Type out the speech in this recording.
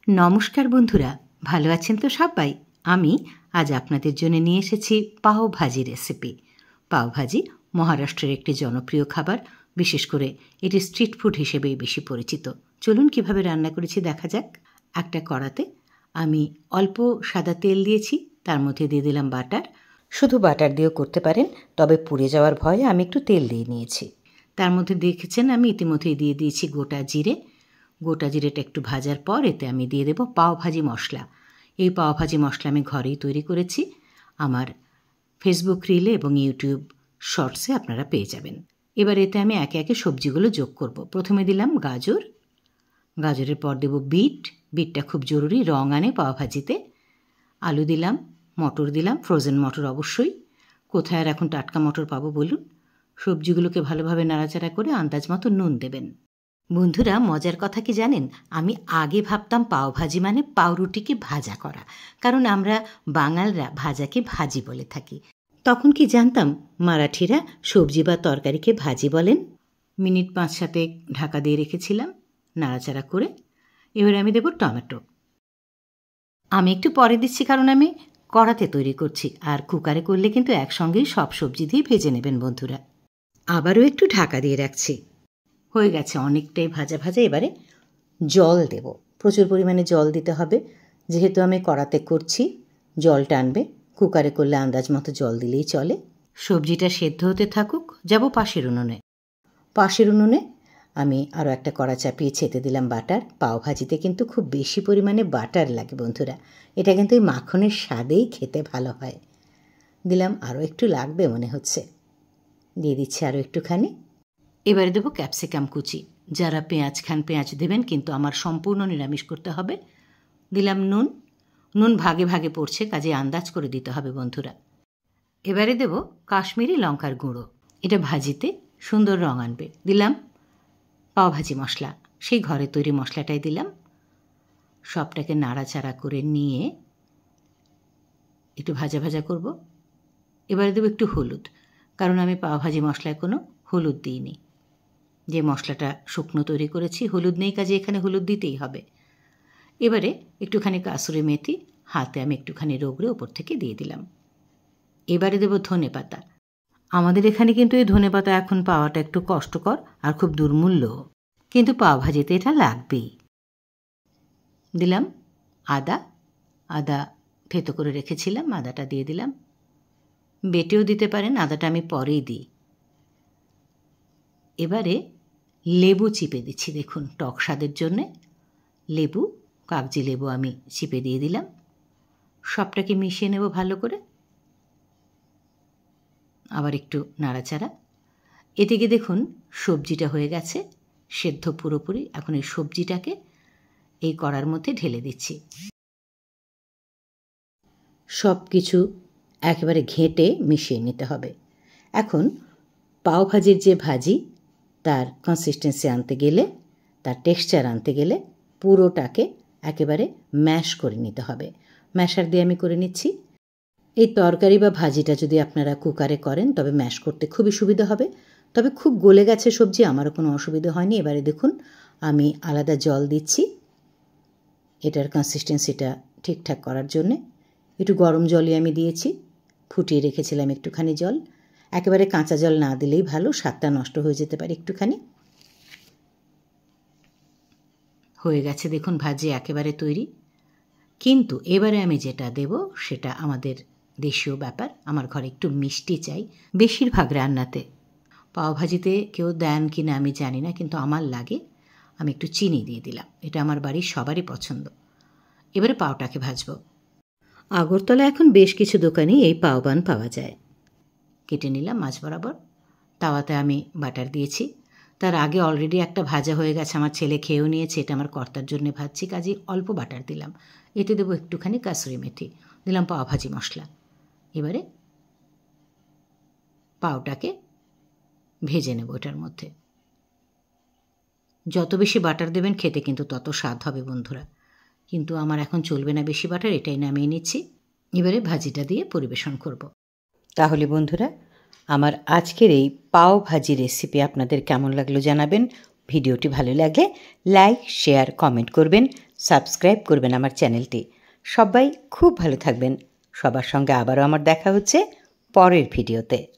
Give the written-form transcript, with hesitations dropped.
নমস্কার বন্ধুরা, ভালো আছেন তো সবাই? আমি আজ আপনাদের জন্য নিয়ে এসেছি পাও ভাজি রেসিপি। পাও ভাজি মহারাষ্ট্রের একটি জনপ্রিয় খাবার, বিশেষ করে এটি স্ট্রিট ফুড হিসেবেই বেশি পরিচিত। চলুন কিভাবে রান্না করেছি দেখা যাক। একটা কড়াতে আমি অল্প সাদা তেল দিয়েছি, তার মধ্যে দিয়ে দিলাম বাটার। শুধু বাটার দিয়েও করতে পারেন, তবে পুড়ে যাওয়ার ভয়ে আমি একটু তেল দিয়ে নিয়েছি। তার মধ্যে দেখেছেন আমি ইতিমধ্যেই দিয়ে দিয়েছি গোটা জিরে। গোটা জিরেটা একটু ভাজার পর এতে আমি দিয়ে দেব পাও ভাজি মশলা। এই পাও ভাজি মশলা আমি ঘরেই তৈরি করেছি। আমার ফেসবুক রিলে এবং ইউটিউব শর্টসে আপনারা পেয়ে যাবেন। এবার এতে আমি একে একে সবজিগুলো যোগ করব। প্রথমে দিলাম গাজর, গাজরের পর দেব বিট। বিটটা খুব জরুরি, রং আনে পাও ভাজিতে। আলু দিলাম, মটর দিলাম, ফ্রোজেন মটর অবশ্যই। কোথায় আর এখন টাটকা মটর পাবো বলুন? সবজিগুলোকে ভালোভাবে নাড়াচাড়া করে আন্দাজ মতো নুন দেবেন। বন্ধুরা, মজার কথা কি জানেন? আমি আগে ভাবতাম পাও ভাজি মানে পাউরুটিকে ভাজা করা, কারণ আমরা বাঙালরা ভাজাকে ভাজি বলে থাকি। তখন কি জানতাম মারাঠিরা সবজি বা তরকারিকে ভাজি বলেন। মিনিট 5-7 ঢাকা দিয়ে রেখেছিলাম নাড়াচাড়া করে। এবার আমি দেব টমেটো। আমি একটু পরে দিচ্ছি, কারণ আমি কড়াতে তৈরি করছি, আর কুকারে করলে কিন্তু একসঙ্গেই সব সবজি দিয়ে ভেজে নেবেন বন্ধুরা। আবারও একটু ঢাকা দিয়ে রাখছি। হয়ে গেছে অনেকটাই ভাজা ভাজা। এবারে জল দেব, প্রচুর পরিমাণে জল দিতে হবে। যেহেতু আমি কড়াতে করছি, জল টানবে। কুকারে করলে আন্দাজ মতো জল দিলেই চলে। সবজিটা সেদ্ধ হতে থাকুক। যাব পাশের উনুনে। পাশের উনুনে আমি আরও একটা কড়া চাপিয়ে ছেঁতে দিলাম বাটার। পাও ভাজিতে কিন্তু খুব বেশি পরিমাণে বাটার লাগে বন্ধুরা। এটা কিন্তু ওই মাখনের স্বাদেই খেতে ভালো হয়। দিলাম, আরও একটু লাগবে মনে হচ্ছে, দিয়ে দিচ্ছি আরও একটুখানি। এবারে দেবো ক্যাপসিকাম কুচি। যারা পেঁয়াজ খান পেঁয়াজ দেবেন, কিন্তু আমার সম্পূর্ণ নিরামিষ করতে হবে। দিলাম নুন। নুন ভাগে ভাগে পড়ছে, কাজে আন্দাজ করে দিতে হবে বন্ধুরা। এবারে দেব কাশ্মীরি লঙ্কার গুঁড়ো। এটা ভাজিতে সুন্দর রং আনবে। দিলাম পাওভাজি মশলা, সেই ঘরে তৈরি মশলাটাই দিলাম। সবটাকে নাড়াচাড়া করে নিয়ে একটু ভাজা ভাজা করব। এবারে দেবো একটু হলুদ, কারণ আমি পাওভাজি মশলায় কোনো হলুদ দিইনি। যে মশলাটা শুকনো তৈরি করেছি, হলুদ নেই, কাজে এখানে হলুদ দিতেই হবে। এবারে একটুখানি কাসুরি মেথি হাতে আমি একটুখানি রগড়ে ওপর থেকে দিয়ে দিলাম। এবারে দেব ধনে পাতা। আমাদের এখানে কিন্তু এই ধনে পাতা এখন পাওয়াটা একটু কষ্টকর আর খুব দুর্মূল্য, কিন্তু পাও ভাজিতে এটা লাগবেই। দিলাম আদা। আদা থেতো করে রেখেছিলাম, আদাটা দিয়ে দিলাম। বেটেও দিতে পারেন, আদাটা আমি পরেই দিই। এবারে লেবু চিপে দিচ্ছি, দেখুন টক স্বাদের জন্যে লেবু, কাগজি লেবু আমি চিপে দিয়ে দিলাম। সবটাকে মিশিয়ে নেব ভালো করে। আবার একটু নাড়াচাড়া। এদিকে দেখুন সবজিটা হয়ে গেছে সেদ্ধ পুরোপুরি। এখন এই সবজিটাকে এই কড়ার মধ্যে ঢেলে দিচ্ছি। সব কিছু একেবারে ঘেঁটে মিশিয়ে নিতে হবে। এখন পাও ভাজির যে ভাজি, তার কনসিস্টেন্সি আনতে গেলে, তার টেক্সচার আনতে গেলে পুরোটাকে একেবারে ম্যাশ করে নিতে হবে। ম্যাশার দিয়ে আমি করে নিচ্ছি। এই তরকারি বা ভাজিটা যদি আপনারা কুকারে করেন, তবে ম্যাশ করতে খুবই সুবিধা হবে। তবে খুব গলে গেছে সবজি, আমারও কোনো অসুবিধা হয়নি। এবারে দেখুন আমি আলাদা জল দিচ্ছি এটার কনসিস্টেন্সিটা ঠিকঠাক করার জন্যে। একটু গরম জলই আমি দিয়েছি, ফুটিয়ে রেখেছিলাম একটুখানি জল। একেবারে কাঁচা জল না দিলেই ভালো, স্বাদটা নষ্ট হয়ে যেতে পারে একটুখানি। হয়ে গেছে দেখুন ভাজি একেবারে তৈরি। কিন্তু এবারে আমি যেটা দেব সেটা আমাদের দেশীয় ব্যাপার। আমার ঘরে একটু মিষ্টি চাই বেশিরভাগ রান্নাতে। পাও ভাজিতে কেউ দেন কি না আমি জানি না, কিন্তু আমার লাগে। আমি একটু চিনি দিয়ে দিলাম, এটা আমার বাড়ির সবারই পছন্দ। এবারে পাওটাকে ভাজব। আগরতলা এখন বেশ কিছু দোকানেই এই পাওবান পাওয়া যায়। কেটে নিলাম মাছ বরাবর। তাওয়াতে আমি বাটার দিয়েছি। তার আগে অলরেডি একটা ভাজা হয়ে গেছে, আমার ছেলে খেয়েও নিয়েছে। এটা আমার কর্তার জন্য ভাজছি, কাজে অল্প বাটার দিলাম। এতে দেবো একটুখানি কাসুরি মেথি, দিলাম পাও ভাজি মশলা। এবারে পাওটাকে ভেজে নেব এটার মধ্যে। যত বেশি বাটার দেবেন খেতে কিন্তু তত স্বাদ হবে বন্ধুরা। কিন্তু আমার এখন চলবে না বেশি বাটার, এটাই নামিয়ে নিচ্ছি। এবারে ভাজিটা দিয়ে পরিবেশন করব। তাহলে বন্ধুরা, আমার আজকের এই পাও ভাজি রেসিপি আপনাদের কেমন লাগলো জানাবেন। ভিডিওটি ভালো লাগলে লাইক, শেয়ার, কমেন্ট করবেন। সাবস্ক্রাইব করবেন আমার চ্যানেলটি। সবাই খুব ভালো থাকবেন। সবার সঙ্গে আবারও আমার দেখা হচ্ছে পরের ভিডিওতে।